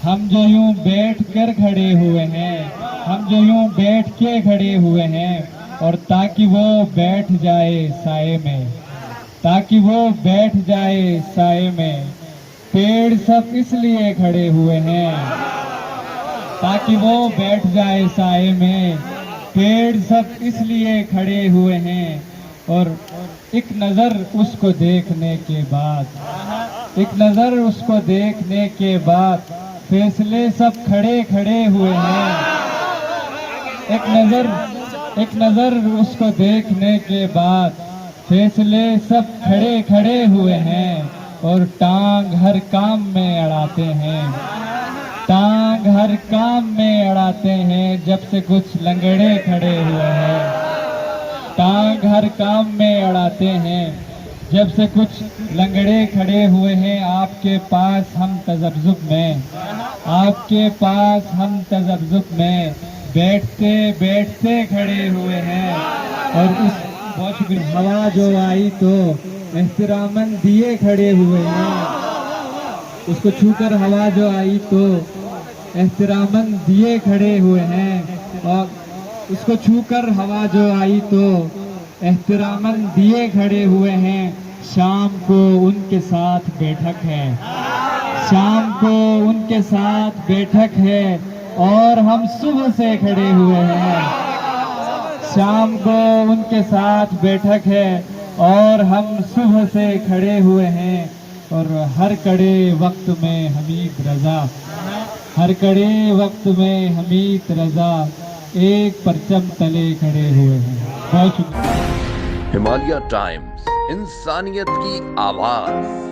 ہم جو یوں بیٹھ کر کھڑے ہوئے ہیں، ہم جو یوں بیٹھ کے کھڑے ہوئے ہیں، اور تاکہ وہ بیٹھ جائے سائے میں، تاکہ وہ بیٹھ جائے سائے میں، پیڑ سب اس لیے کھڑے ہوئے ہیں، تاکہ وہ بیٹھ جائے سائے میں، پیڑ سب اس لیے کھڑے ہوئے ہیں، اور ایک نظر اس کو دیکھنے کے بعد، ایک نظر اس کو دیکھنے کے بعد فیصلے سب کھڑے کھڑے ہوئے ہیں، ایک نظر اس کو دیکھنے کے بعد فیصلے سب کھڑے کھڑے ہوئے ہیں، اور ٹانگ ہر کام میں اڑاتے ہیں، ٹانگ ہر کام میں اڑاتے ہیں، جب سے کچھ لنگڑے کھڑے ہوئے ہیں، ٹانگ ہر کام میں اڑاتے ہیں، جب سے کچھ لنگڑے کھڑے ہوئے ہیں، آپ کے پاس ہم تذبذب میں، آپ کے پاس ہم تذبذب میں بیٹھتے بیٹھتے کھڑے ہوئے ہیں، اور اس بہت شکریہ ہوا جو آئی تو احتراماً دیے کھڑے ہوئے ہیں، اس کو چھو کر ہوا جو آئی تو احتراماً دیے کھڑے ہوئے ہیں، اور اس کو چھو کر ہوا جو آئی تو احتراماً دیے کھڑے ہوئے ہیں، شام کو ان کے ساتھ بیٹھک ہے، شام کو ان کے ساتھ بیٹھک ہے، اور ہم صبح سے کھڑے ہوئے ہیں، شام کو ان کے ساتھ بیٹھک ہے، اور ہم صبح سے کھڑے ہوئے ہیں، اور ہر کڑے وقت میں حمید رضا، ہر کڑے وقت میں حمید رضا ایک پرچم تلے کھڑے ہوئے ہیں۔ بہت شکریہ۔ ہمالیہ ٹائمز، انسانیت کی آواز۔